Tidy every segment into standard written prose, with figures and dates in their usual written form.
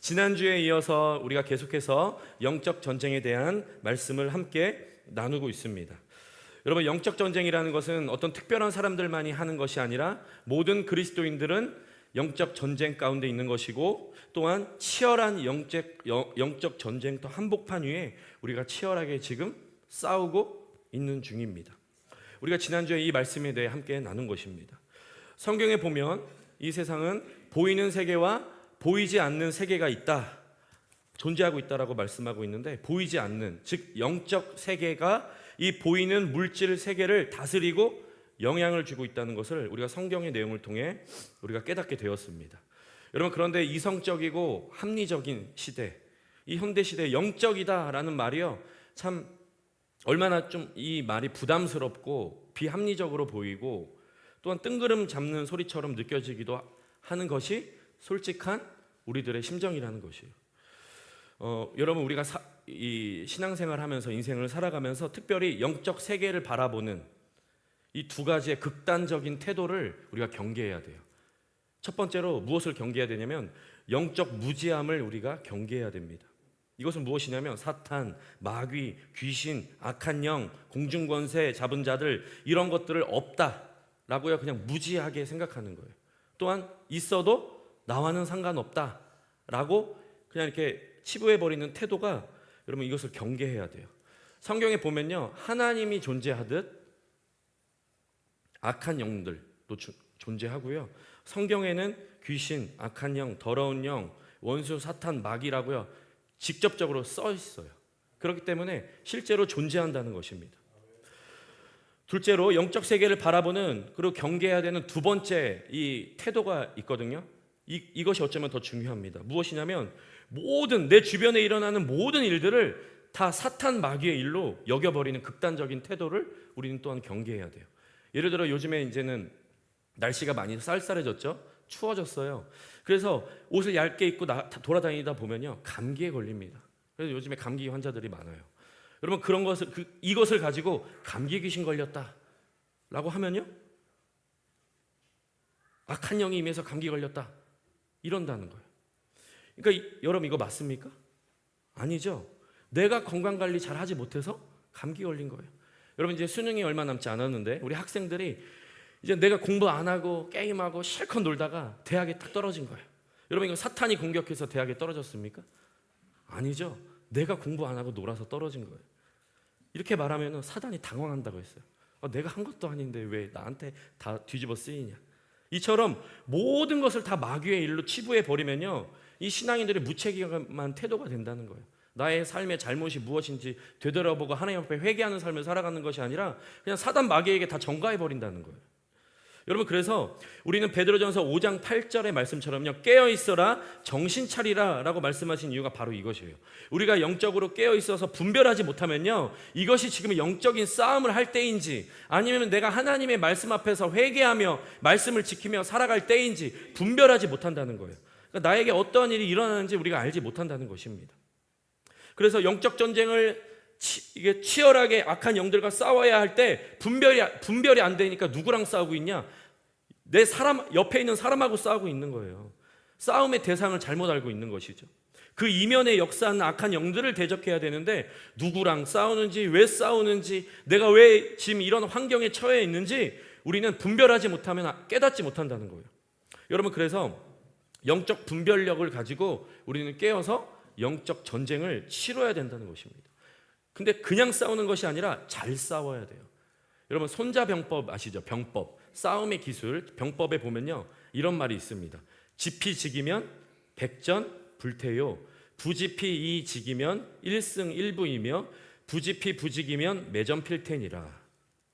지난주에 이어서 우리가 계속해서 영적 전쟁에 대한 말씀을 함께 나누고 있습니다. 여러분, 영적 전쟁이라는 것은 어떤 특별한 사람들만이 하는 것이 아니라 모든 그리스도인들은 영적 전쟁 가운데 있는 것이고, 또한 치열한 영적 전쟁터 한복판 위에 우리가 치열하게 지금 싸우고 있는 중입니다. 우리가 지난주에 이 말씀에 대해 함께 나눈 것입니다. 성경에 보면 이 세상은 보이는 세계와 보이지 않는 세계가 있다, 존재하고 있다라고 말씀하고 있는데, 보이지 않는, 즉 영적 세계가 이 보이는 물질 세계를 다스리고 영향을 주고 있다는 것을 우리가 성경의 내용을 통해 우리가 깨닫게 되었습니다. 여러분, 그런데 이성적이고 합리적인 시대, 이 현대 시대에 영적이다라는 말이요, 참 얼마나 좀 이 말이 부담스럽고 비합리적으로 보이고, 또한 뜬구름 잡는 소리처럼 느껴지기도 하는 것이 솔직한 우리들의 심정이라는 것이에요. 여러분, 우리가 이 신앙생활 하면서 인생을 살아가면서 특별히 영적 세계를 바라보는 이 두 가지의 극단적인 태도를 우리가 경계해야 돼요. 첫 번째로 무엇을 경계해야 되냐면 영적 무지함을 우리가 경계해야 됩니다. 이것은 무엇이냐면 사탄, 마귀, 귀신, 악한 영, 공중권세 잡은 자들, 이런 것들을 없다라고요, 그냥 무지하게 생각하는 거예요. 또한 있어도 나와는 상관없다라고 그냥 이렇게 치부해버리는 태도가, 여러분, 이것을 경계해야 돼요. 성경에 보면요, 하나님이 존재하듯 악한 영들도 존재하고요, 성경에는 귀신, 악한 영, 더러운 영, 원수, 사탄, 마귀라고요 직접적으로 써 있어요. 그렇기 때문에 실제로 존재한다는 것입니다. 둘째로 영적 세계를 바라보는, 그리고 경계해야 되는 두 번째 이 태도가 있거든요. 이것이 어쩌면 더 중요합니다. 무엇이냐면 모든 내 주변에 일어나는 모든 일들을 다 사탄 마귀의 일로 여겨버리는 극단적인 태도를 우리는 또한 경계해야 돼요. 예를 들어 요즘에 이제는 날씨가 많이 쌀쌀해졌죠. 추워졌어요. 그래서 옷을 얇게 입고 돌아다니다 보면요, 감기에 걸립니다. 그래서 요즘에 감기 환자들이 많아요. 여러분, 그런 것을 이것을 가지고 감기 귀신 걸렸다라고 하면요, 악한 영이 임해서 감기 걸렸다 이런다는 거예요. 그러니까 여러분, 이거 맞습니까? 아니죠. 내가 건강관리 잘 하지 못해서 감기 걸린 거예요. 여러분, 이제 수능이 얼마 남지 않았는데 우리 학생들이 이제 내가 공부 안 하고 게임하고 실컷 놀다가 대학에 딱 떨어진 거예요. 여러분, 이거 사탄이 공격해서 대학에 떨어졌습니까? 아니죠. 내가 공부 안 하고 놀아서 떨어진 거예요. 이렇게 말하면 사단이 당황한다고 했어요. 내가 한 것도 아닌데 왜 나한테 다 뒤집어 쓰이냐. 이처럼 모든 것을 다 마귀의 일로 치부해 버리면요, 이 신앙인들의 무책임한 태도가 된다는 거예요. 나의 삶의 잘못이 무엇인지 되돌아보고 하나님 앞에 회개하는 삶을 살아가는 것이 아니라 그냥 사단 마귀에게 다 전가해 버린다는 거예요. 여러분, 그래서 우리는 베드로전서 5장 8절의 말씀처럼요, 깨어 있어라, 정신 차리라 라고 말씀하신 이유가 바로 이것이에요. 우리가 영적으로 깨어 있어서 분별하지 못하면요, 이것이 지금 영적인 싸움을 할 때인지 아니면 내가 하나님의 말씀 앞에서 회개하며 말씀을 지키며 살아갈 때인지 분별하지 못한다는 거예요. 그러니까 나에게 어떠한 일이 일어나는지 우리가 알지 못한다는 것입니다. 그래서 영적 전쟁을 이게 치열하게 악한 영들과 싸워야 할 때 분별이 안 되니까 누구랑 싸우고 있냐? 내 사람 옆에 있는 사람하고 싸우고 있는 거예요. 싸움의 대상을 잘못 알고 있는 것이죠. 그 이면에 역사하는 악한 영들을 대적해야 되는데 누구랑 싸우는지, 왜 싸우는지, 내가 왜 지금 이런 환경에 처해 있는지 우리는 분별하지 못하면 깨닫지 못한다는 거예요. 여러분, 그래서 영적 분별력을 가지고 우리는 깨어서 영적 전쟁을 치러야 된다는 것입니다. 근데 그냥 싸우는 것이 아니라 잘 싸워야 돼요. 여러분, 손자병법 아시죠? 병법, 싸움의 기술, 병법에 보면요, 이런 말이 있습니다. 지피지기면 백전불태요, 부지피이지기면 일승일부이며 부지피부지기면 매전필테니라.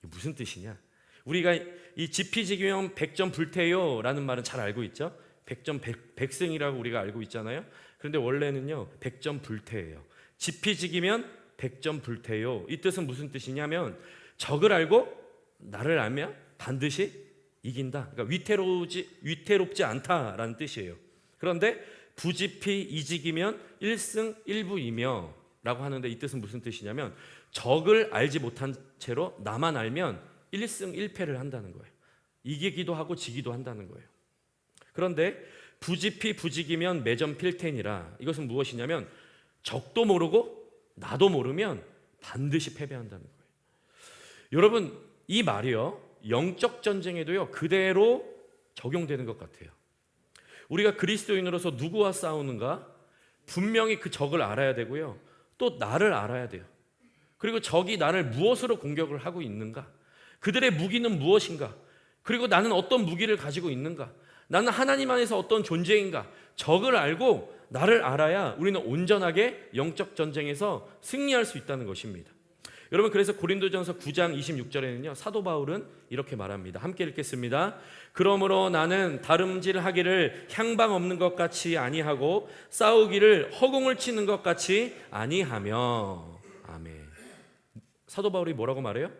무슨 뜻이냐? 우리가 이 지피지기면 백전불태요라는 말은 잘 알고 있죠? 백전백승이라고 우리가 알고 있잖아요. 그런데 원래는요, 백전불태예요. 지피지기면 백전불태요. 이 뜻은 무슨 뜻이냐면 적을 알고 나를 알면 반드시 이긴다. 그러니까 위태롭지 않다라는 뜻이에요. 그런데 부지피이직이면 일승일부이며 라고 하는데, 이 뜻은 무슨 뜻이냐면 적을 알지 못한 채로 나만 알면 일승일패를 한다는 거예요. 이기기도 하고 지기도 한다는 거예요. 그런데 부지피 부직이면 매점필텐이라. 이것은 무엇이냐면 적도 모르고 나도 모르면 반드시 패배한다는 거예요. 여러분, 이 말이요, 영적 전쟁에도요 그대로 적용되는 것 같아요. 우리가 그리스도인으로서 누구와 싸우는가? 분명히 그 적을 알아야 되고요, 또 나를 알아야 돼요. 그리고 적이 나를 무엇으로 공격을 하고 있는가? 그들의 무기는 무엇인가? 그리고 나는 어떤 무기를 가지고 있는가? 나는 하나님 안에서 어떤 존재인가? 적을 알고 나를 알아야 우리는 온전하게 영적 전쟁에서 승리할 수 있다는 것입니다. 여러분, 그래서 고린도전서 9장 26절에는요 사도 바울은 이렇게 말합니다. 함께 읽겠습니다. 그러므로 나는 다름질하기를 향방 없는 것 같이 아니하고 싸우기를 허공을 치는 것 같이 아니하며. 아멘. 사도 바울이 뭐라고 말해요?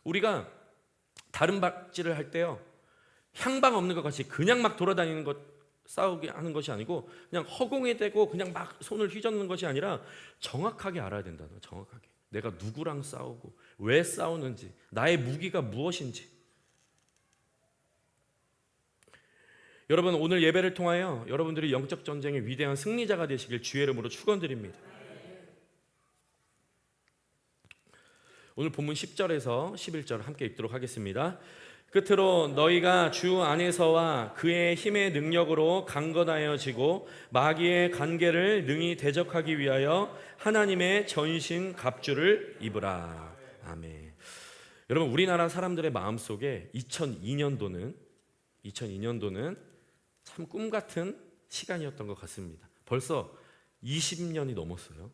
우리가 다름질을 할 때요, 향방 없는 것 같이 그냥 막 돌아다니는 것, 싸우게 하는 것이 아니고 그냥 허공에 대고 그냥 막 손을 휘젓는 것이 아니라 정확하게 알아야 된다는 거예요. 정확하게 내가 누구랑 싸우고 왜 싸우는지, 나의 무기가 무엇인지. 여러분, 오늘 예배를 통하여 여러분들이 영적 전쟁의 위대한 승리자가 되시길 주의 이름으로 축원드립니다. 오늘 본문 10절에서 11절 함께 읽도록 하겠습니다. 끝으로 너희가 주 안에서와 그의 힘의 능력으로 강건하여지고 마귀의 관계를 능히 대적하기 위하여 하나님의 전신 갑주를 입으라. 아멘. 여러분, 우리나라 사람들의 마음속에 2002년도는 참 꿈같은 시간이었던 것 같습니다. 벌써 20년이 넘었어요.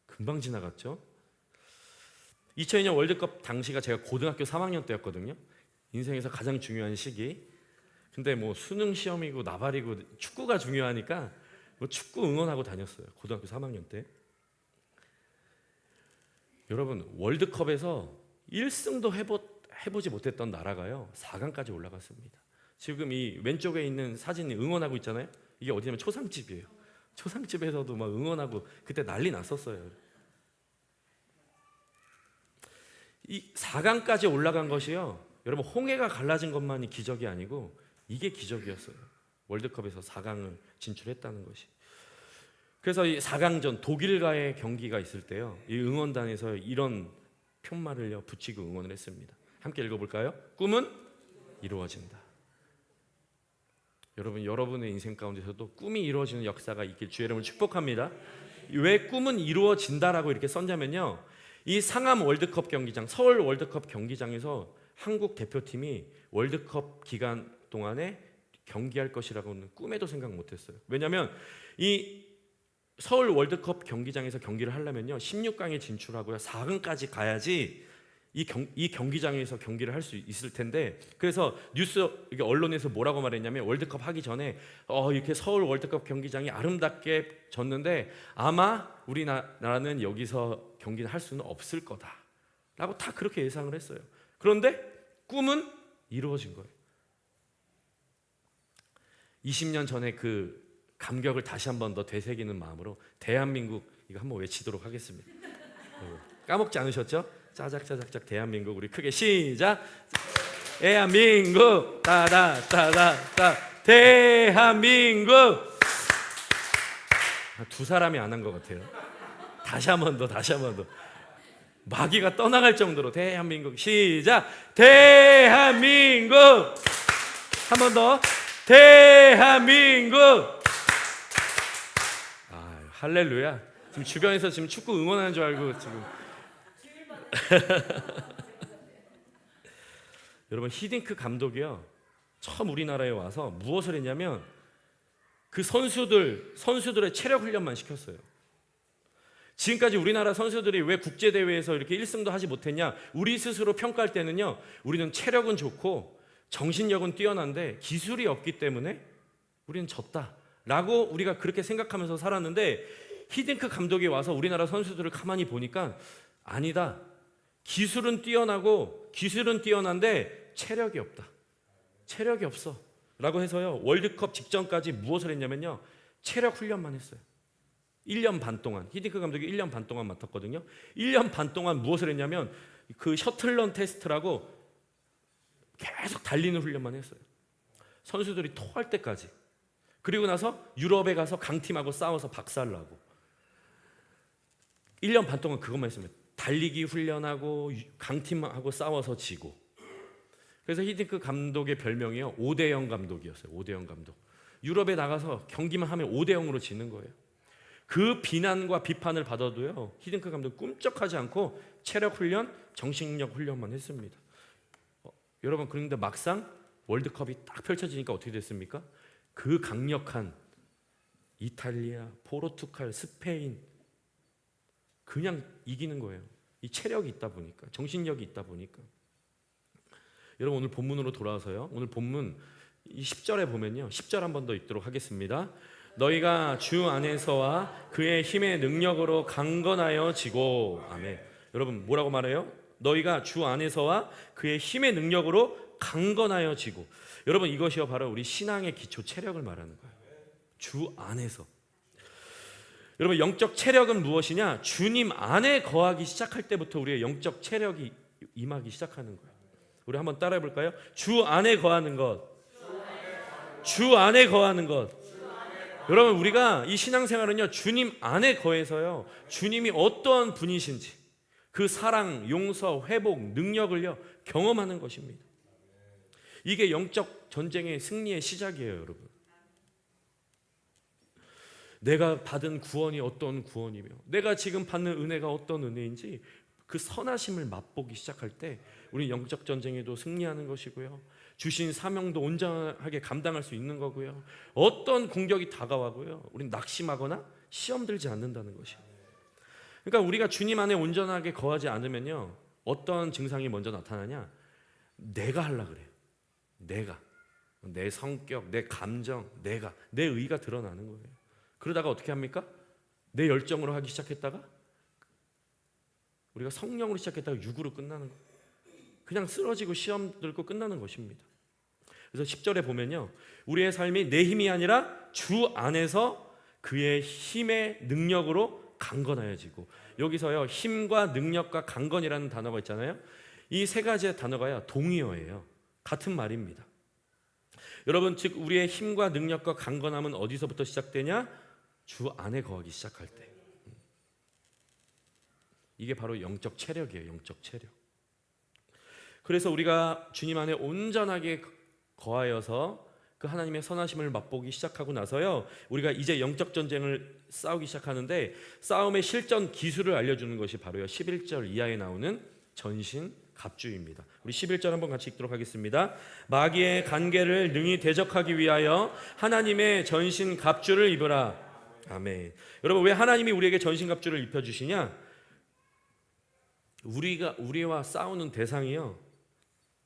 금방 지나갔죠. 2002년 월드컵 당시가 제가 고등학교 3학년 때였거든요. 인생에서 가장 중요한 시기. 근데 뭐 수능 시험이고 나발이고 축구가 중요하니까 뭐 축구 응원하고 다녔어요. 고등학교 3학년 때. 여러분, 월드컵에서 1승도 해보지 못했던 나라가요 4강까지 올라갔습니다. 지금 이 왼쪽에 있는 사진이 응원하고 있잖아요. 이게 어디냐면 초상집이에요. 초상집에서도 막 응원하고 그때 난리 났었어요. 이 4강까지 올라간 것이요, 여러분, 홍해가 갈라진 것만이 기적이 아니고 이게 기적이었어요. 월드컵에서 4강을 진출했다는 것이. 그래서 이 4강전 독일과의 경기가 있을 때요, 이 응원단에서 이런 편말을요 붙이고 응원을 했습니다. 함께 읽어볼까요? 꿈은 이루어진다. 여러분, 여러분의 인생 가운데서도 꿈이 이루어지는 역사가 있길 주의 이름으로 축복합니다. 왜 꿈은 이루어진다라고 이렇게 썼냐면요, 이 상암 월드컵 경기장, 서울 월드컵 경기장에서 한국 대표팀이 월드컵 기간 동안에 경기할 것이라고는 꿈에도 생각 못했어요. 왜냐하면 이 서울 월드컵 경기장에서 경기를 하려면요 16강에 진출하고요 4강까지 가야지 이 경기장에서 경기를 할 수 있을 텐데, 그래서 이게 언론에서 뭐라고 말했냐면 월드컵 하기 전에 이렇게 서울 월드컵 경기장이 아름답게 졌는데 아마 우리나라는 여기서 경기를 할 수는 없을 거다라고 다 그렇게 예상을 했어요. 그런데 꿈은 이루어진 거예요. 20년 전에 그 감격을 다시 한 번 더 되새기는 마음으로 대한민국 이거 한번 외치도록 하겠습니다. 까먹지 않으셨죠? 짜작짜작짝 대한민국. 우리 크게 시작. 대한민국 따다따다따 대한민국. 두 사람이 안 한 것 같아요. 다시 한 번 더. 마귀가 떠나갈 정도로 대한민국. 시작. 대한민국. 한 번 더. 대한민국. 할렐루야. 지금 주변에서 지금 축구 응원하는 줄 알고 지금. 여러분, 히딩크 감독이요 처음 우리나라에 와서 무엇을 했냐면 그 선수들의 체력 훈련만 시켰어요. 지금까지 우리나라 선수들이 왜 국제대회에서 이렇게 1승도 하지 못했냐, 우리 스스로 평가할 때는요 우리는 체력은 좋고 정신력은 뛰어난데 기술이 없기 때문에 우리는 졌다라고 우리가 그렇게 생각하면서 살았는데, 히딩크 감독이 와서 우리나라 선수들을 가만히 보니까 아니다, 기술은 뛰어난데 체력이 없다, 체력이 없어 라고 해서요 월드컵 직전까지 무엇을 했냐면요 체력 훈련만 했어요. 1년 반 동안. 히딩크 감독이 1년 반 동안 맡았거든요. 1년 반 동안 무엇을 했냐면 그 셔틀런 테스트라고 계속 달리는 훈련만 했어요. 선수들이 토할 때까지. 그리고 나서 유럽에 가서 강팀하고 싸워서 박살나고 1년 반 동안 그것만 했습니다. 달리기 훈련하고 강팀하고 싸워서 지고. 그래서 히딩크 감독의 별명이요 5대0 감독이었어요. 5대0 감독. 유럽에 나가서 경기만 하면 5대0으로 지는 거예요. 그 비난과 비판을 받아도요 히딩크 감독 꿈쩍하지 않고 체력 훈련, 정신력 훈련만 했습니다. 여러분, 그런데 막상 월드컵이 딱 펼쳐지니까 어떻게 됐습니까? 그 강력한 이탈리아, 포르투갈, 스페인 그냥 이기는 거예요. 이 체력이 있다 보니까, 정신력이 있다 보니까. 여러분, 오늘 본문으로 돌아와서요. 오늘 본문 이 10절에 보면요. 10절 한 번 더 읽도록 하겠습니다. 너희가 주 안에서와 그의 힘의 능력으로 강건하여지고. 아멘. 여러분, 뭐라고 말해요? 너희가 주 안에서와 그의 힘의 능력으로 강건하여지고. 여러분, 이것이요 바로 우리 신앙의 기초 체력을 말하는 거예요. 주 안에서. 여러분, 영적 체력은 무엇이냐? 주님 안에 거하기 시작할 때부터 우리의 영적 체력이 임하기 시작하는 거예요. 우리 한번 따라해 볼까요? 주 안에 거하는 것. 주 안에 거하는 것. 여러분, 우리가 이 신앙생활은요 주님 안에 거해서요 주님이 어떠한 분이신지 그 사랑, 용서, 회복, 능력을요 경험하는 것입니다. 이게 영적 전쟁의 승리의 시작이에요. 여러분, 내가 받은 구원이 어떤 구원이며 내가 지금 받는 은혜가 어떤 은혜인지 그 선하심을 맛보기 시작할 때 우리 영적 전쟁에도 승리하는 것이고요, 주신 사명도 온전하게 감당할 수 있는 거고요, 어떤 공격이 다가와고요 우린 낙심하거나 시험 들지 않는다는 것이에요. 그러니까 우리가 주님 안에 온전하게 거하지 않으면요 어떤 증상이 먼저 나타나냐? 내가 하려고 그래요. 내 성격, 내 감정, 내 의가 드러나는 거예요. 그러다가 어떻게 합니까? 내 열정으로 하기 시작했다가 우리가 성령으로 시작했다가 육으로 끝나는 거예요. 그냥 쓰러지고 시험 들고 끝나는 것입니다. 그래서 10절에 보면요 우리의 삶이 내 힘이 아니라 주 안에서 그의 힘의 능력으로 강건하여지고. 여기서요 힘과 능력과 강건이라는 단어가 있잖아요. 이 세 가지의 단어가요 동의어예요. 같은 말입니다. 여러분, 즉 우리의 힘과 능력과 강건함은 어디서부터 시작되냐? 주 안에 거하기 시작할 때. 이게 바로 영적 체력이에요. 영적 체력. 그래서 우리가 주님 안에 온전하게 거하여서 그 하나님의 선하심을 맛보기 시작하고 나서요 우리가 이제 영적 전쟁을 싸우기 시작하는데, 싸움의 실전 기술을 알려주는 것이 바로요 11절 이하에 나오는 전신 갑주입니다. 우리 11절 한번 같이 읽도록 하겠습니다. 마귀의 간계를 능히 대적하기 위하여 하나님의 전신 갑주를 입으라. 아멘. 여러분, 왜 하나님이 우리에게 전신 갑주를 입혀주시냐? 우리와 싸우는 대상이요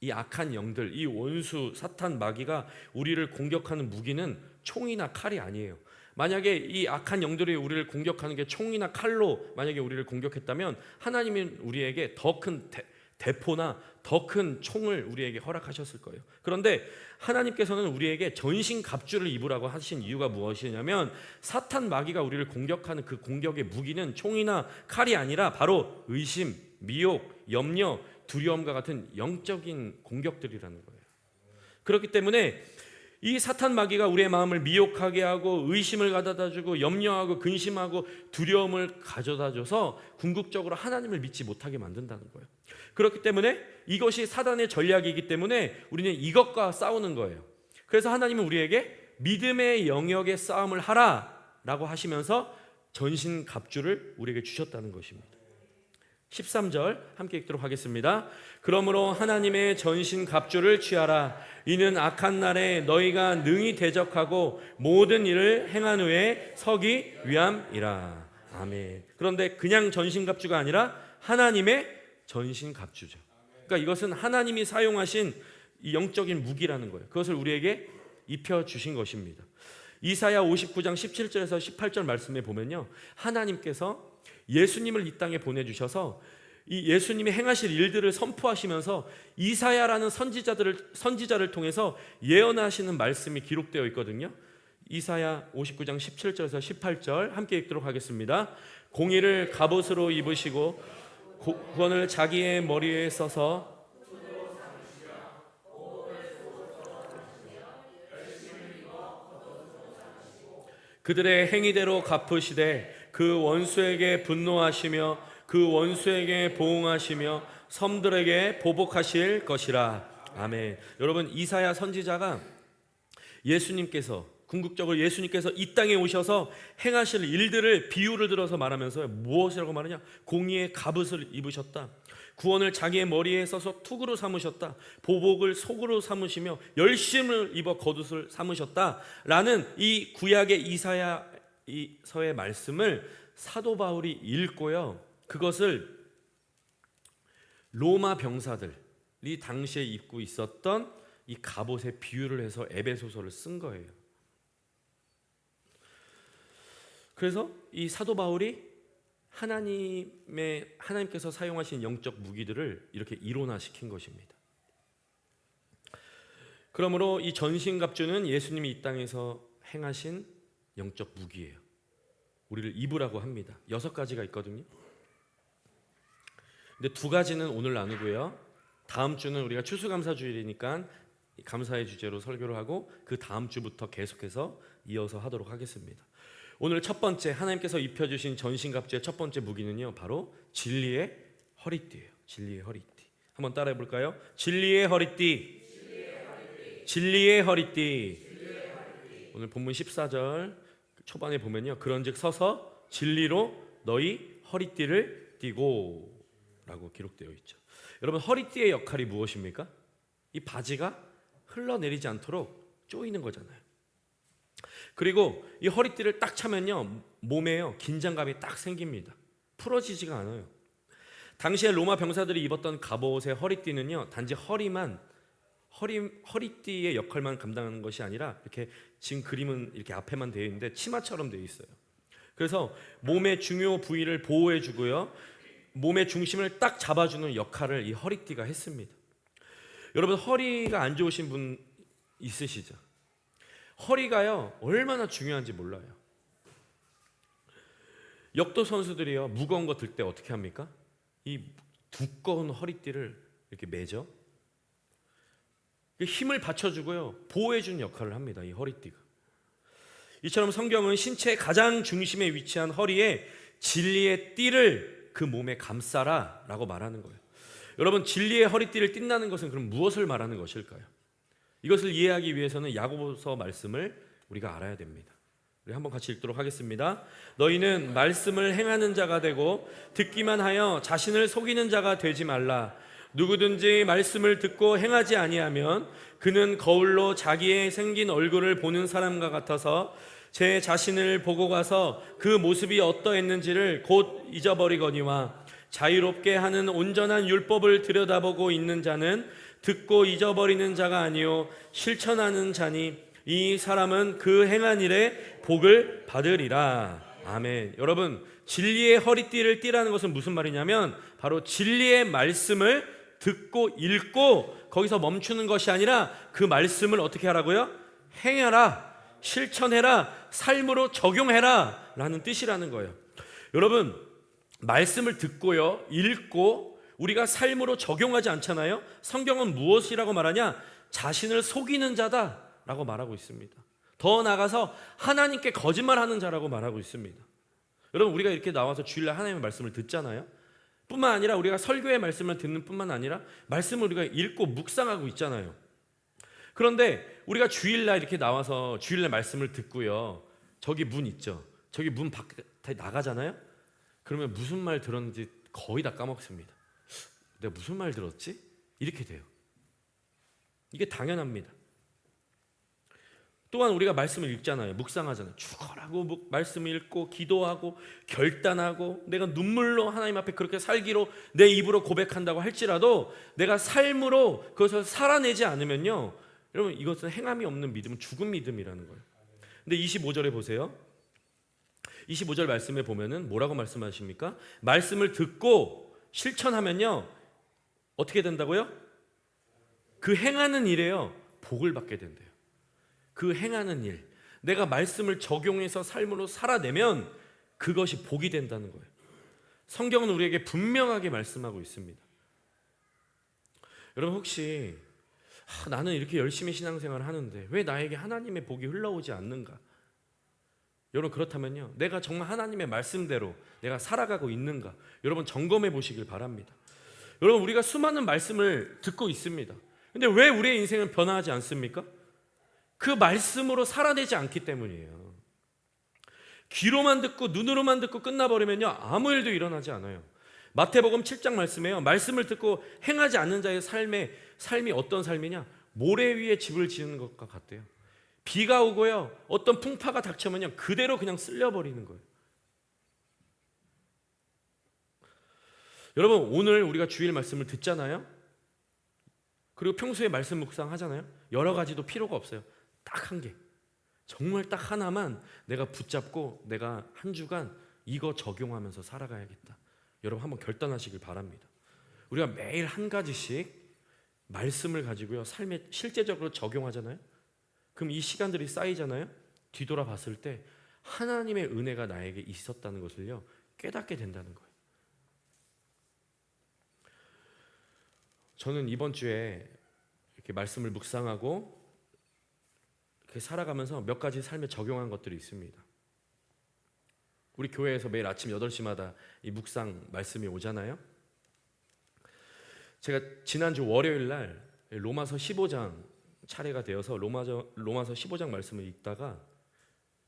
이 악한 영들, 이 원수 사탄 마귀가 우리를 공격하는 무기는 총이나 칼이 아니에요. 만약에 이 악한 영들이 우리를 공격하는 게 총이나 칼로 만약에 우리를 공격했다면 하나님은 우리에게 더 큰 대포나 더 큰 총을 우리에게 허락하셨을 거예요. 그런데 하나님께서는 우리에게 전신 갑주를 입으라고 하신 이유가 무엇이냐면, 사탄 마귀가 우리를 공격하는 그 공격의 무기는 총이나 칼이 아니라 바로 의심, 미혹, 염려, 두려움과 같은 영적인 공격들이라는 거예요. 그렇기 때문에 이 사탄 마귀가 우리의 마음을 미혹하게 하고 의심을 가져다 주고 염려하고 근심하고 두려움을 가져다 줘서 궁극적으로 하나님을 믿지 못하게 만든다는 거예요. 그렇기 때문에 이것이 사단의 전략이기 때문에 우리는 이것과 싸우는 거예요. 그래서 하나님은 우리에게 믿음의 영역의 싸움을 하라라고 하시면서 전신 갑주를 우리에게 주셨다는 것입니다. 13절 함께 읽도록 하겠습니다. 그러므로 하나님의 전신 갑주를 취하라. 이는 악한 날에 너희가 능히 대적하고 모든 일을 행한 후에 서기 위함이라. 아멘. 그런데 그냥 전신 갑주가 아니라 하나님의 전신 갑주죠. 그러니까 이것은 하나님이 사용하신 이 영적인 무기라는 거예요. 그것을 우리에게 입혀 주신 것입니다. 이사야 59장 17절에서 18절 말씀에 보면요, 하나님께서 예수님을 이 땅에 보내주셔서 이 예수님이 행하실 일들을 선포하시면서 이사야라는 선지자를 통해서 예언하시는 말씀이 기록되어 있거든요. 이사야 59장 17절에서 18절 함께 읽도록 하겠습니다. 공의를 갑옷으로 입으시고 구원을 자기의 머리에 써서 그들의 행위대로 갚으시되 그 원수에게 분노하시며 그 원수에게 보응하시며 섬들에게 보복하실 것이라. 아멘. 여러분, 이사야 선지자가 예수님께서 궁극적으로 예수님께서 이 땅에 오셔서 행하실 일들을 비유를 들어서 말하면서 무엇이라고 말하냐? 공의의 갑옷을 입으셨다. 구원을 자기의 머리에 써서 툭으로 삼으셨다. 보복을 속으로 삼으시며 열심을 입어 겉옷을 삼으셨다. 라는 이 구약의 이사야서의 말씀을 사도 바울이 읽고요, 그것을 로마 병사들이 당시에 입고 있었던 이 갑옷의 비유를 해서 에베소서를 쓴 거예요. 그래서 이 사도 바울이 하나님께서 사용하신 영적 무기들을 이렇게 이론화시킨 것입니다. 그러므로 이 전신갑주는 예수님이 이 땅에서 행하신 영적 무기예요. 우리를 입으라고 합니다. 6가지가 있거든요. 근데 2가지는 오늘 나누고요, 다음 주는 우리가 추수감사주일이니까 감사의 주제로 설교를 하고 그 다음 주부터 계속해서 이어서 하도록 하겠습니다. 오늘 첫 번째, 하나님께서 입혀주신 전신갑주의 첫 번째 무기는요, 바로 진리의 허리띠예요. 진리의 허리띠. 한번 따라해 볼까요? 진리의 허리띠. 진리의 허리띠. 오늘 본문 14절 초반에 보면요, 그런즉 서서 진리로 너희 허리띠를 띠고 라고 기록되어 있죠. 여러분, 허리띠의 역할이 무엇입니까? 이 바지가 흘러내리지 않도록 조이는 거잖아요. 그리고 이 허리띠를 딱 차면요, 몸에요 긴장감이 딱 생깁니다. 풀어지지가 않아요. 당시에 로마 병사들이 입었던 갑옷의 허리띠는요, 단지 허리띠의 역할만 감당하는 것이 아니라 이렇게 지금 그림은 이렇게 앞에만 되어 있는데 치마처럼 되어 있어요. 그래서 몸의 중요 부위를 보호해 주고요, 몸의 중심을 딱 잡아주는 역할을 이 허리띠가 했습니다. 여러분, 허리가 안 좋으신 분 있으시죠? 허리가요 얼마나 중요한지 몰라요. 역도 선수들이요 무거운 거 들 때 어떻게 합니까? 이 두꺼운 허리띠를 이렇게 매죠. 힘을 받쳐주고요, 보호해주는 역할을 합니다. 이 허리띠가. 이처럼 성경은 신체의 가장 중심에 위치한 허리에 진리의 띠를 그 몸에 감싸라 라고 말하는 거예요. 여러분, 진리의 허리띠를 띈다는 것은 그럼 무엇을 말하는 것일까요? 이것을 이해하기 위해서는 야고보서 말씀을 우리가 알아야 됩니다. 우리 한번 같이 읽도록 하겠습니다. 너희는 말씀을 행하는 자가 되고 듣기만 하여 자신을 속이는 자가 되지 말라. 누구든지 말씀을 듣고 행하지 아니하면 그는 거울로 자기의 생긴 얼굴을 보는 사람과 같아서 제 자신을 보고 가서 그 모습이 어떠했는지를 곧 잊어버리거니와 자유롭게 하는 온전한 율법을 들여다보고 있는 자는 듣고 잊어버리는 자가 아니요 실천하는 자니 이 사람은 그 행한 일에 복을 받으리라. 아멘. 여러분, 진리의 허리띠를 띠라는 것은 무슨 말이냐면 바로 진리의 말씀을 듣고 읽고 거기서 멈추는 것이 아니라 그 말씀을 어떻게 하라고요? 행해라, 실천해라, 삶으로 적용해라 라는 뜻이라는 거예요. 여러분, 말씀을 듣고요, 읽고 우리가 삶으로 적용하지 않잖아요. 성경은 무엇이라고 말하냐? 자신을 속이는 자다라고 말하고 있습니다. 더 나아가서 하나님께 거짓말하는 자라고 말하고 있습니다. 여러분, 우리가 이렇게 나와서 주일날 하나님의 말씀을 듣잖아요. 뿐만 아니라 우리가 설교의 말씀을 듣는 뿐만 아니라 말씀을 우리가 읽고 묵상하고 있잖아요. 그런데 우리가 주일날 이렇게 나와서 주일날 말씀을 듣고요, 저기 문 있죠. 저기 문 밖에 나가잖아요. 그러면 무슨 말 들었는지 거의 다 까먹습니다. 내가 무슨 말 들었지? 이렇게 돼요. 이게 당연합니다. 또한 우리가 말씀을 읽잖아요. 묵상하잖아요. 죽어라고 말씀을 읽고 기도하고 결단하고 내가 눈물로 하나님 앞에 그렇게 살기로 내 입으로 고백한다고 할지라도 내가 삶으로 그것을 살아내지 않으면요, 여러분, 이것은 행함이 없는 믿음은 죽은 믿음이라는 거예요. 근데 25절에 보세요. 25절 말씀에 보면은 뭐라고 말씀하십니까? 말씀을 듣고 실천하면요 어떻게 된다고요? 그 행하는 일에요 복을 받게 된대요. 그 행하는 일, 내가 말씀을 적용해서 삶으로 살아내면 그것이 복이 된다는 거예요. 성경은 우리에게 분명하게 말씀하고 있습니다. 여러분, 혹시 나는 이렇게 열심히 신앙생활을 하는데 왜 나에게 하나님의 복이 흘러오지 않는가? 여러분 그렇다면요, 내가 정말 하나님의 말씀대로 내가 살아가고 있는가, 여러분 점검해 보시길 바랍니다. 여러분 우리가 수많은 말씀을 듣고 있습니다. 근데 왜 우리의 인생은 변화하지 않습니까? 그 말씀으로 살아내지 않기 때문이에요. 귀로만 듣고 눈으로만 듣고 끝나버리면요, 아무 일도 일어나지 않아요. 마태복음 7장 말씀에요, 말씀을 듣고 행하지 않는 자의 삶이 어떤 삶이냐, 모래 위에 집을 지은 것과 같대요. 비가 오고요, 어떤 풍파가 닥쳐면요, 그대로 그냥 쓸려버리는 거예요. 여러분 오늘 우리가 주일 말씀을 듣잖아요. 그리고 평소에 말씀 묵상하잖아요. 여러 가지도 필요가 없어요. 딱 한 개, 정말 딱 하나만 내가 붙잡고 내가 한 주간 이거 적용하면서 살아가야겠다. 여러분 한번 결단하시길 바랍니다. 우리가 매일 한 가지씩 말씀을 가지고요, 삶에 실제적으로 적용하잖아요. 그럼 이 시간들이 쌓이잖아요. 뒤돌아 봤을 때 하나님의 은혜가 나에게 있었다는 것을요, 깨닫게 된다는 거예요. 저는 이번 주에 이렇게 말씀을 묵상하고 이렇게 살아가면서 몇 가지 삶에 적용한 것들이 있습니다. 우리 교회에서 매일 아침 8시마다 이 묵상 말씀이 오잖아요. 제가 지난주 월요일 날 로마서 15장 차례가 되어서 로마서 15장 말씀을 읽다가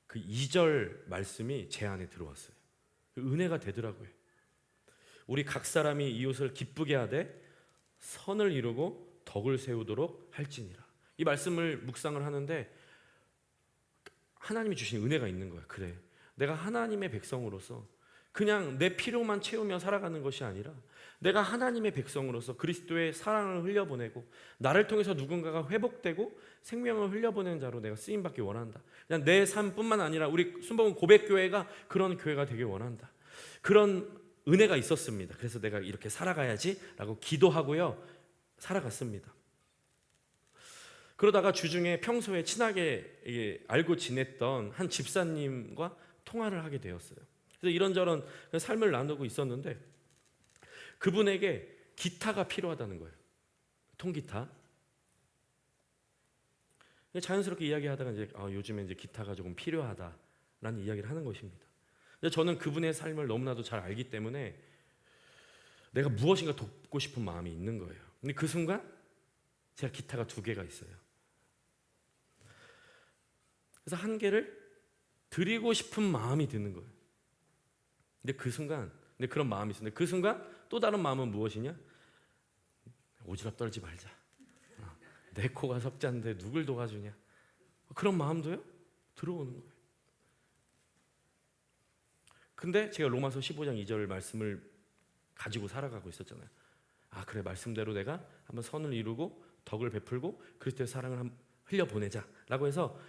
그 2절 말씀이 제 안에 들어왔어요. 은혜가 되더라고요. 우리 각 사람이 이웃을 기쁘게 하되 선을 이루고 덕을 세우도록 할지니라. 이 말씀을 묵상을 하는데 하나님이 주신 은혜가 있는 거야. 그래, 내가 하나님의 백성으로서 그냥 내 필요만 채우며 살아가는 것이 아니라 내가 하나님의 백성으로서 그리스도의 사랑을 흘려보내고 나를 통해서 누군가가 회복되고 생명을 흘려보내는 자로 내가 쓰임받기 원한다. 그냥 내 삶뿐만 아니라 우리 순복음 고백교회가 그런 교회가 되길 원한다. 그런 은혜가 있었습니다. 그래서 내가 이렇게 살아가야지 라고 기도하고요, 살아갔습니다. 그러다가 주중에 평소에 친하게 알고 지냈던 한 집사님과 통화를 하게 되었어요. 그래서 이런저런 삶을 나누고 있었는데 그분에게 기타가 필요하다는 거예요. 통기타. 자연스럽게 이야기하다가 이제 요즘에 이제 기타가 조금 필요하다라는 이야기를 하는 것입니다. 근데 저는 그분의 삶을 너무나도 잘 알기 때문에 내가 무엇인가 돕고 싶은 마음이 있는 거예요. 근데 그 순간 제가 기타가 2개가 있어요. 그래서 한 개를 드리고 싶은 마음이 드는 거예요. 근데 그런 마음이 있었는데 그 순간 또 다른 마음은 무엇이냐? 오지랖 떨지 말자. 내 코가 석자인데 누굴 도와주냐? 그런 마음도요 들어오는 거예요. 근데 제가 로마서 15장 2절 말씀을 가지고 살아가고 있었잖아요. 그래, 말씀대로 내가 한번 선을 이루고 덕을 베풀고 그리스도의 사랑을 한번 흘려보내자 라고 해서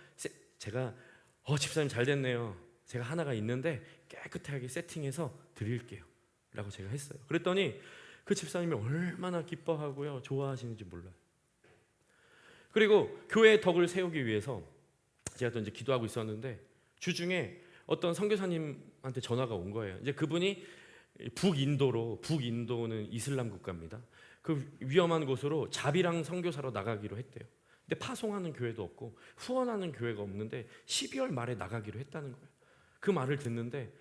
제가 집사님 잘 됐네요. 제가 하나가 있는데 깨끗하게 세팅해서 드릴게요 라고 제가 했어요. 그랬더니 그 집사님이 얼마나 기뻐하고요, 좋아하시는지 몰라요. 그리고 교회의 덕을 세우기 위해서 제가 또 이제 기도하고 있었는데 주중에 어떤 선교사님한테 전화가 온 거예요. 이제 그분이 북인도는 이슬람 국가입니다. 그 위험한 곳으로 자비랑 선교사로 나가기로 했대요. 근데 파송하는 교회도 없고 후원하는 교회가 없는데 12월 말에 나가기로 했다는 거예요. 그 말을 듣는데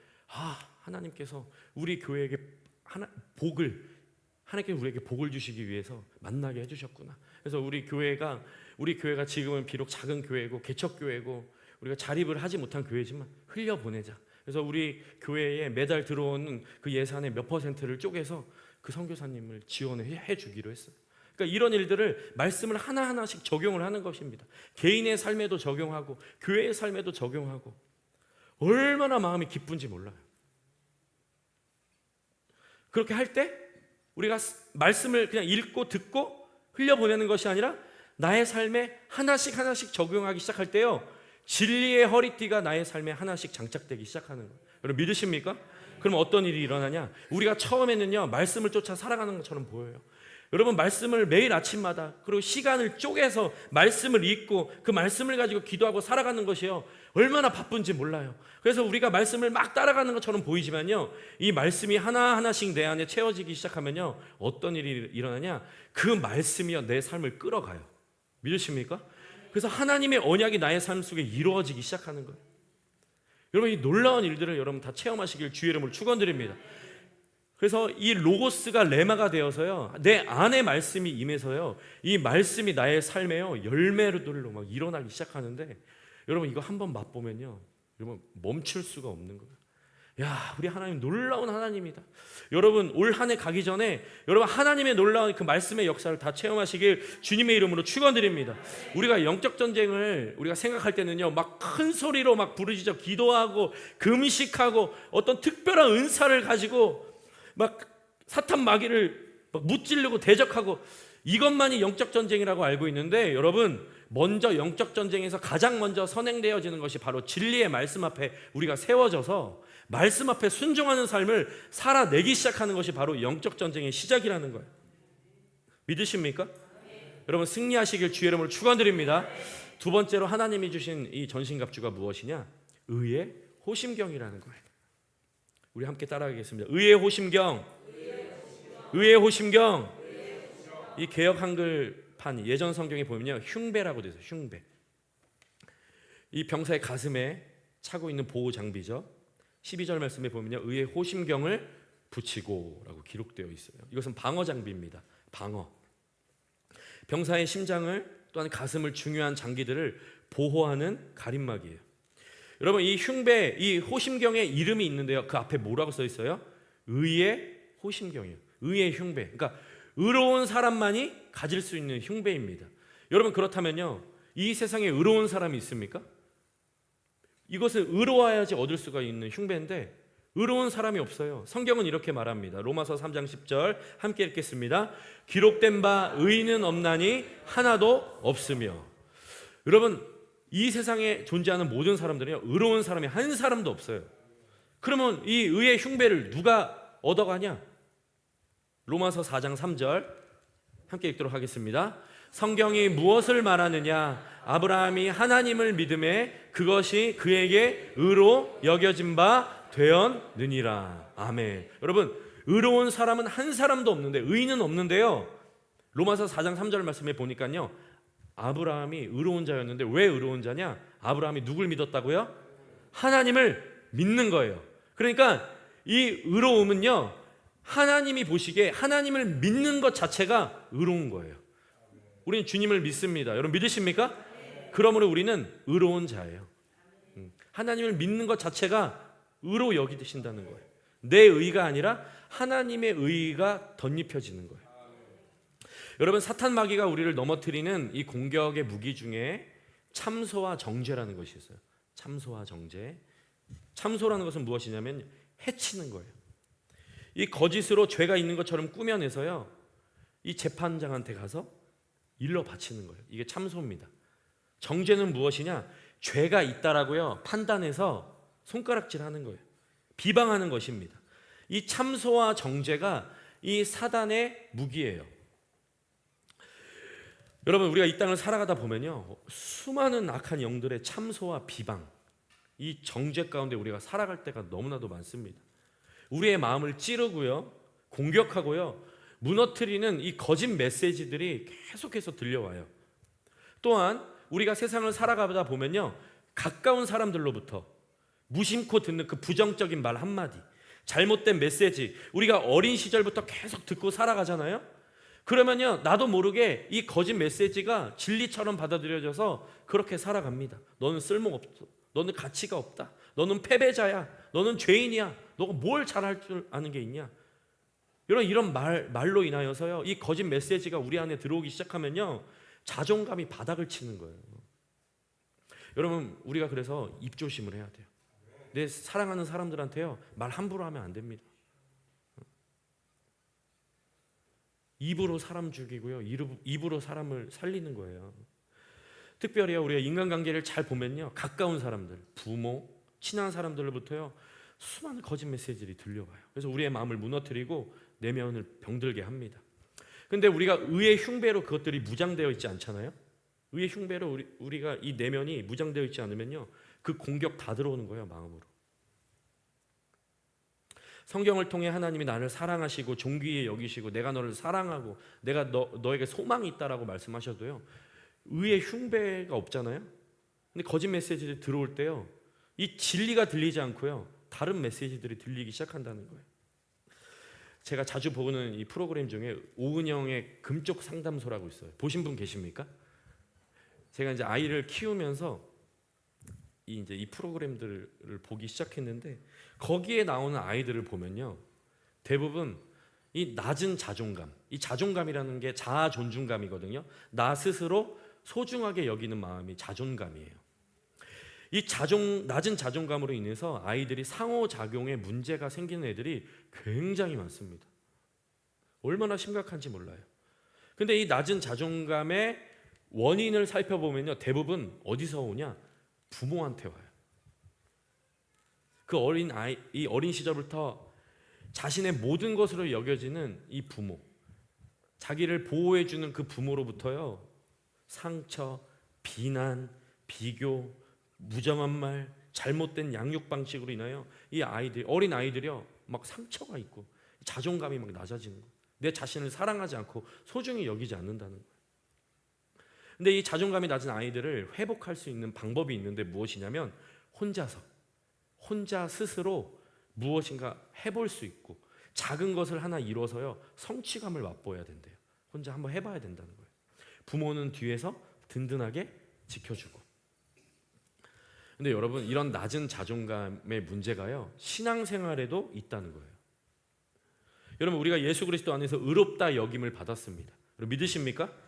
하나님께서 우리 교회에게 하나님께서 우리에게 복을 주시기 위해서 만나게 해주셨구나. 그래서 우리 교회가 지금은 비록 작은 교회고 개척교회고 우리가 자립을 하지 못한 교회지만 흘려보내자. 그래서 우리 교회에 매달 들어오는 그 예산의 몇 %를 쪼개서 그 선교사님을 지원해 주기로 했어요. 그러니까 이런 일들을 말씀을 하나하나씩 적용을 하는 것입니다. 개인의 삶에도 적용하고 교회의 삶에도 적용하고 얼마나 마음이 기쁜지 몰라요. 그렇게 할 때 우리가 말씀을 그냥 읽고 듣고 흘려보내는 것이 아니라 나의 삶에 하나씩 적용하기 시작할 때요, 진리의 허리띠가 나의 삶에 하나씩 장착되기 시작하는 거예요. 여러분 믿으십니까? 그럼 어떤 일이 일어나냐? 우리가 처음에는요 말씀을 쫓아 살아가는 것처럼 보여요. 여러분 말씀을 매일 아침마다 그리고 시간을 쪼개서 말씀을 읽고 그 말씀을 가지고 기도하고 살아가는 것이요 얼마나 바쁜지 몰라요. 그래서 우리가 말씀을 막 따라가는 것처럼 보이지만요, 이 말씀이 하나하나씩 내 안에 채워지기 시작하면요 어떤 일이 일어나냐? 그 말씀이요 내 삶을 끌어가요. 믿으십니까? 그래서 하나님의 언약이 나의 삶 속에 이루어지기 시작하는 거예요. 여러분 이 놀라운 일들을 여러분 다 체험하시길 주의 이름으로 축원드립니다. 그래서 이 로고스가 레마가 되어서요, 내 안에 말씀이 임해서요, 이 말씀이 나의 삶에요 열매들로 막 일어나기 시작하는데, 여러분 이거 한번 맛보면요 여러분 멈출 수가 없는 거예요. 야, 우리 하나님 놀라운 하나님이다. 여러분 올 한 해 가기 전에 여러분 하나님의 놀라운 그 말씀의 역사를 다 체험하시길 주님의 이름으로 축원드립니다. 우리가 영적 전쟁을 우리가 생각할 때는요 막 큰 소리로 막 부르짖어 기도하고 금식하고 어떤 특별한 은사를 가지고 막 사탄 마귀를 막 무찌르고 대적하고, 이것만이 영적 전쟁이라고 알고 있는데, 여러분 먼저 영적 전쟁에서 가장 먼저 선행되어지는 것이 바로 진리의 말씀 앞에 우리가 세워져서 말씀 앞에 순종하는 삶을 살아내기 시작하는 것이 바로 영적 전쟁의 시작이라는 거예요. 믿으십니까? 여러분 승리하시길 주의 이름으로 축원드립니다. 두 번째로 하나님이 주신 이 전신갑주가 무엇이냐? 의의 호심경이라는 거예요. 우리 함께 따라하겠습니다. 의의 호심경. 의의 호심경. 이 개역 한글판 예전 성경에 보면요 흉배라고 되어 있어요. 흉배. 이 병사의 가슴에 차고 있는 보호 장비죠. 12절 말씀에 보면요 의의 호심경을 붙이고 라고 기록되어 있어요. 이것은 방어 장비입니다. 방어. 병사의 심장을 또한 가슴을 중요한 장기들을 보호하는 가림막이에요. 여러분 이 흉배, 이 호심경에 이름이 있는데요, 그 앞에 뭐라고 써 있어요? 의의 호심경이에요. 의의 흉배. 그러니까 의로운 사람만이 가질 수 있는 흉배입니다. 여러분 그렇다면요 이 세상에 의로운 사람이 있습니까? 이것을 의로워야지 얻을 수가 있는 흉배인데 의로운 사람이 없어요. 성경은 이렇게 말합니다. 로마서 3장 10절 함께 읽겠습니다. 기록된 바 의인은 없나니 하나도 없으며. 여러분 이 세상에 존재하는 모든 사람들은요 의로운 사람이 한 사람도 없어요. 그러면 이 의의 흉배를 누가 얻어가냐? 로마서 4장 3절 함께 읽도록 하겠습니다. 성경이 무엇을 말하느냐? 아브라함이 하나님을 믿음에 그것이 그에게 의로 여겨진 바 되었느니라. 아멘. 여러분 의로운 사람은 한 사람도 없는데, 의인은 없는데요, 로마서 4장 3절 말씀에 보니까요 아브라함이 의로운 자였는데, 왜 의로운 자냐? 아브라함이 누굴 믿었다고요? 하나님을 믿는 거예요. 그러니까 이 의로움은요 하나님이 보시기에 하나님을 믿는 것 자체가 의로운 거예요. 우리는 주님을 믿습니다. 여러분 믿으십니까? 그러므로 우리는 의로운 자예요. 하나님을 믿는 것 자체가 의로 여기신다는 거예요. 내 의가 아니라 하나님의 의가 덧입혀지는 거예요. 여러분 사탄 마귀가 우리를 넘어뜨리는 이 공격의 무기 중에 참소와 정죄라는 것이 있어요. 참소와 정죄. 참소라는 것은 무엇이냐면 해치는 거예요. 이 거짓으로 죄가 있는 것처럼 꾸며내서요 이 재판장한테 가서 일러 바치는 거예요. 이게 참소입니다. 정죄는 무엇이냐? 죄가 있다라고요 판단해서 손가락질하는 거예요. 비방하는 것입니다. 이 참소와 정죄가 이 사단의 무기예요. 여러분 우리가 이 땅을 살아가다 보면요 수많은 악한 영들의 참소와 비방, 이 정죄 가운데 우리가 살아갈 때가 너무나도 많습니다. 우리의 마음을 찌르고요 공격하고요 무너뜨리는 이 거짓 메시지들이 계속해서 들려와요. 또한 우리가 세상을 살아가다 보면요 가까운 사람들로부터 무심코 듣는 그 부정적인 말 한마디, 잘못된 메시지, 우리가 어린 시절부터 계속 듣고 살아가잖아요. 그러면요 나도 모르게 이 거짓 메시지가 진리처럼 받아들여져서 그렇게 살아갑니다. 너는 쓸모없어, 너는 가치가 없다, 너는 패배자야, 너는 죄인이야, 너가 뭘 잘할 줄 아는 게 있냐. 이런 말로 인하여서요 이 거짓 메시지가 우리 안에 들어오기 시작하면요 자존감이 바닥을 치는 거예요. 여러분 우리가 그래서 입조심을 해야 돼요. 내 사랑하는 사람들한테요 말 함부로 하면 안 됩니다. 입으로 사람 죽이고요 입으로 사람을 살리는 거예요. 특별히 우리가 인간관계를 잘 보면요 가까운 사람들, 부모, 친한 사람들로부터요 수많은 거짓 메시지들이 들려와요. 그래서 우리의 마음을 무너뜨리고 내면을 병들게 합니다. 근데 우리가 의의 흉배로 그것들이 무장되어 있지 않잖아요. 의의 흉배로 우리가 이 내면이 무장되어 있지 않으면요 그 공격 다 들어오는 거예요 마음으로. 성경을 통해 하나님이 나를 사랑하시고 존귀히 여기시고 내가 너를 사랑하고 내가 너에게 소망이 있다라고 말씀하셔도요 의의 흉배가 없잖아요. 근데 거짓 메시지를 들어올 때요 이 진리가 들리지 않고요, 다른 메시지들이 들리기 시작한다는 거예요. 제가 자주 보는 이 프로그램 중에 오은영의 금쪽 상담소라고 있어요. 보신 분 계십니까? 제가 이제 아이를 키우면서 이 프로그램들을 보기 시작했는데, 거기에 나오는 아이들을 보면요, 대부분 이 낮은 자존감, 이 자존감이라는 게 자아 존중감이거든요. 나 스스로 소중하게 여기는 마음이 자존감이에요. 이 낮은 자존감으로 인해서 아이들이 상호작용에 문제가 생기는 애들이 굉장히 많습니다. 얼마나 심각한지 몰라요. 근데 이 낮은 자존감의 원인을 살펴보면요, 대부분 어디서 오냐? 부모한테 와요. 그 이 어린 시절부터 자신의 모든 것으로 여겨지는 이 부모, 자기를 보호해주는 그 부모로부터요, 상처, 비난, 비교, 무정한 말, 잘못된 양육 방식으로 인하여 이 어린 아이들이요, 막 상처가 있고 자존감이 막 낮아지는 거예요. 내 자신을 사랑하지 않고 소중히 여기지 않는다는 거예요. 근데 이 자존감이 낮은 아이들을 회복할 수 있는 방법이 있는데 무엇이냐면, 혼자 스스로 무엇인가 해볼 수 있고, 작은 것을 하나 이뤄서요, 성취감을 맛보아야 된대요. 혼자 한번 해봐야 된다는 거예요. 부모는 뒤에서 든든하게 지켜주고. 근데 여러분, 이런 낮은 자존감의 문제가요, 신앙생활에도 있다는 거예요. 여러분, 우리가 예수 그리스도 안에서 의롭다 여김을 받았습니다. 여러분, 믿으십니까?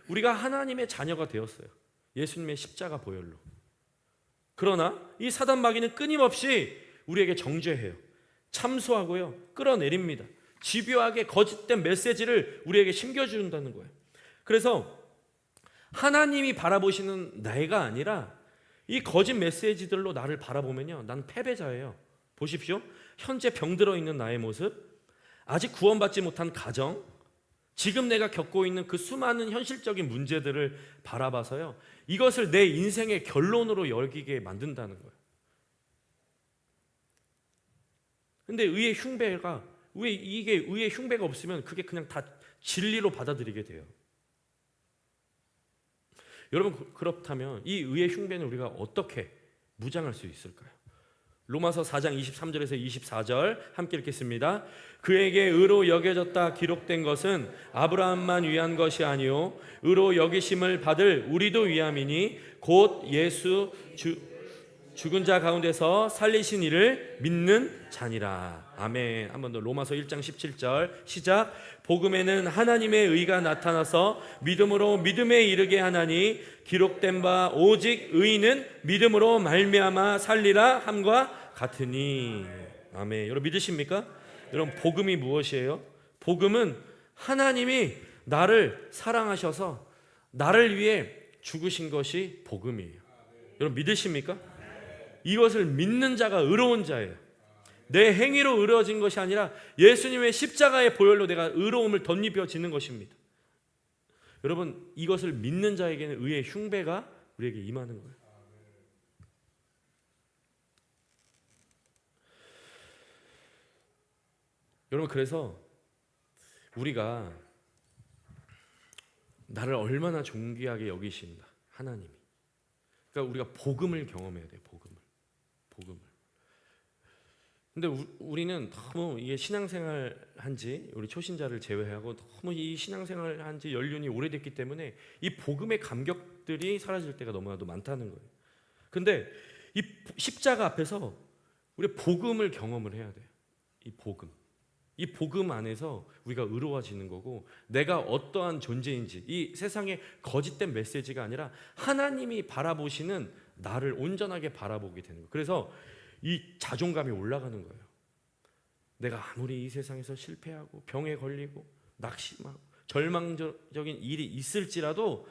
우리가 하나님의 자녀가 되었어요. 예수님의 십자가 보혈로. 그러나 이 사단 마귀는 끊임없이 우리에게 정죄해요. 참소하고요, 끌어내립니다. 집요하게 거짓된 메시지를 우리에게 심겨준다는 거예요. 그래서 하나님이 바라보시는 내가 아니라 이 거짓 메시지들로 나를 바라보면요, 난 패배자예요. 보십시오. 현재 병들어 있는 나의 모습, 아직 구원받지 못한 가정, 지금 내가 겪고 있는 그 수많은 현실적인 문제들을 바라봐서요, 이것을 내 인생의 결론으로 여기게 만든다는 거예요. 근데 의의 흉배가 없으면 그게 그냥 다 진리로 받아들이게 돼요. 여러분, 그렇다면 이 의의 흉배는 우리가 어떻게 무장할 수 있을까요? 로마서 4장 23절에서 24절 함께 읽겠습니다. 그에게 의로 여겨졌다 기록된 것은 아브라함만 위한 것이 아니요 의로 여기심을 받을 우리도 위함이니 곧 예수 죽은 자 가운데서 살리신 이를 믿는 자니라. 아멘. 한 번 더 로마서 1장 17절 시작. 복음에는 하나님의 의가 나타나서 믿음으로 믿음에 이르게 하나니 기록된 바 오직 의인은 믿음으로 말미암아 살리라 함과 같으니. 아멘. 여러분, 믿으십니까? 여러분, 복음이 무엇이에요? 복음은 하나님이 나를 사랑하셔서 나를 위해 죽으신 것이 복음이에요. 여러분, 믿으십니까? 이것을 믿는 자가 의로운 자예요. 내 행위로 의로워진 것이 아니라 예수님의 십자가의 보혈로 내가 의로움을 덧입혀지는 것입니다. 여러분, 이것을 믿는 자에게는 의의 흉배가 우리에게 임하는 거예요. 여러분, 그래서 우리가 나를 얼마나 존귀하게 여기신다, 하나님이. 그러니까 우리가 복음을 경험해야 돼요. 복음을. 근데 우리는 너무 이게 신앙생활 한지, 우리 초신자를 제외하고 너무 이 신앙생활 한지 연륜이 오래됐기 때문에 이 복음의 감격들이 사라질 때가 너무나도 많다는 거예요. 근데 이 십자가 앞에서 우리 복음을 경험을 해야 돼요. 이 복음 안에서 우리가 의로워지는 거고, 내가 어떠한 존재인지, 이 세상의 거짓된 메시지가 아니라 하나님이 바라보시는 나를 온전하게 바라보게 되는 거예요. 그래서 이 자존감이 올라가는 거예요. 내가 아무리 이 세상에서 실패하고 병에 걸리고 낙심하고 절망적인 일이 있을지라도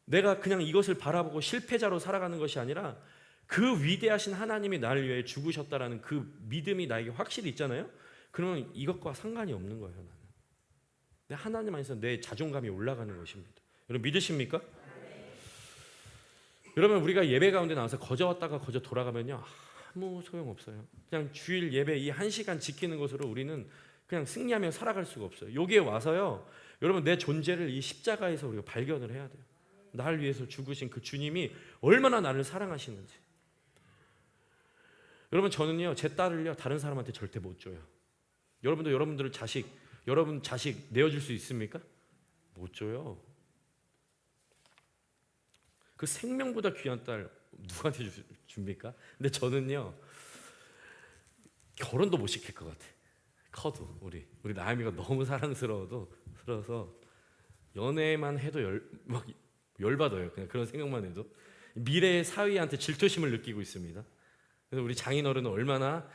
내가 그냥 이것을 바라보고 실패자로 살아가는 것이 아니라 그 위대하신 하나님이 나를 위해 죽으셨다라는 그 믿음이 나에게 확실히 있잖아요. 그러면 이것과 상관이 없는 거예요. 나는 하나님 안에서 내 자존감이 올라가는 것입니다. 여러분, 믿으십니까? 여러분, 우리가 예배 가운데 나와서 거저 왔다가 거저 돌아가면요, 아무 소용없어요. 그냥 주일 예배 이 1시간 지키는 것으로 우리는 그냥 승리하며 살아갈 수가 없어요. 여기에 와서요, 여러분, 내 존재를 이 십자가에서 우리가 발견을 해야 돼요. 나를 위해서 죽으신 그 주님이 얼마나 나를 사랑하시는지. 여러분, 저는요 제 딸을요 다른 사람한테 절대 못 줘요. 여러분도 여러분 자식 내어줄 수 있습니까? 못 줘요. 그 생명보다 귀한 딸 누구한테 줍니까? 근데 저는요 결혼도 못 시킬 것 같아. 커도 우리 나혜미가 너무 사랑스러워서 연애만 해도 막 열받아요. 그냥 그런 생각만 해도. 미래의 사위한테 질투심을 느끼고 있습니다. 그래서 우리 장인어른은 얼마나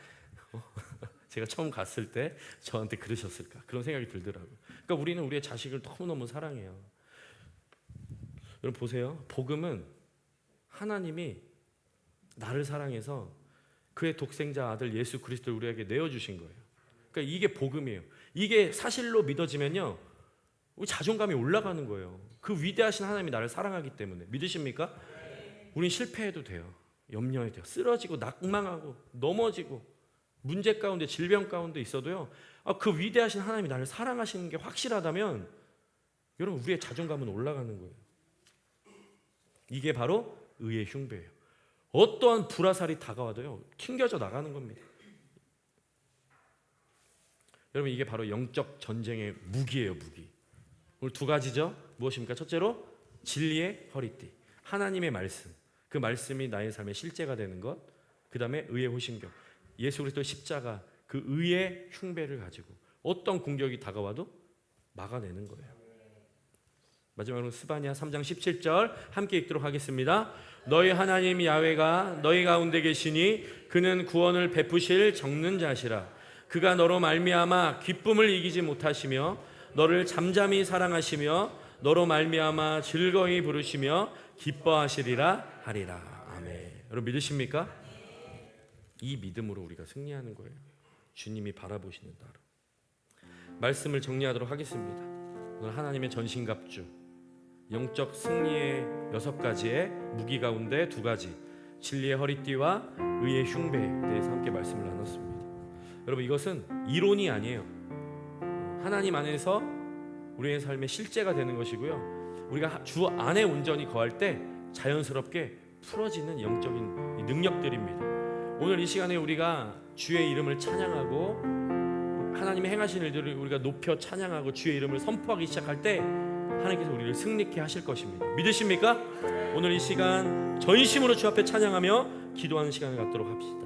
제가 처음 갔을 때 저한테 그러셨을까, 그런 생각이 들더라고요. 그러니까 우리는 우리의 자식을 너무너무 사랑해요. 여러분 보세요. 복음은 하나님이 나를 사랑해서 그의 독생자 아들 예수 그리스도를 우리에게 내어주신 거예요. 그러니까 이게 복음이에요. 이게 사실로 믿어지면요 우리 자존감이 올라가는 거예요. 그 위대하신 하나님이 나를 사랑하기 때문에. 믿으십니까? 우린 실패해도 돼요. 염려해도 돼요. 쓰러지고 낙망하고 넘어지고 문제 가운데 질병 가운데 있어도요 그 위대하신 하나님이 나를 사랑하시는 게 확실하다면 여러분 우리의 자존감은 올라가는 거예요. 이게 바로 의의 흉배예요. 어떠한 불화살이 다가와도요 튕겨져 나가는 겁니다. 여러분 이게 바로 영적 전쟁의 무기예요. 무기. 오늘 두 가지죠. 무엇입니까? 첫째로 진리의 허리띠, 하나님의 말씀. 그 말씀이 나의 삶의 실제가 되는 것. 그 다음에 의의 호신경, 예수 그리스도의 십자가, 그 의의 흉배를 가지고 어떤 공격이 다가와도 막아내는 거예요. 마지막으로 스바냐 3장 17절 함께 읽도록 하겠습니다. 너희 하나님 야훼가 너희 가운데 계시니 그는 구원을 베푸실 적는 자시라. 그가 너로 말미암아 기쁨을 이기지 못하시며 너를 잠잠히 사랑하시며 너로 말미암아 즐거이 부르시며 기뻐하시리라 하리라. 아멘. 여러분 믿으십니까? 이 믿음으로 우리가 승리하는 거예요. 주님이 바라보시는 따로. 말씀을 정리하도록 하겠습니다. 오늘 하나님의 전신갑주, 영적 승리의 6가지의 무기 가운데 2가지, 진리의 허리띠와 의의 흉배에 대해서 함께 말씀을 나눴습니다. 여러분 이것은 이론이 아니에요. 하나님 안에서 우리의 삶의 실제가 되는 것이고요. 우리가 주 안에 온전히 거할 때 자연스럽게 풀어지는 영적인 능력들입니다. 오늘 이 시간에 우리가 주의 이름을 찬양하고 하나님의 행하신 일들을 우리가 높여 찬양하고 주의 이름을 선포하기 시작할 때 하나님께서 우리를 승리케 하실 것입니다. 믿으십니까? 오늘 이 시간 전심으로 주 앞에 찬양하며 기도하는 시간을 갖도록 합시다.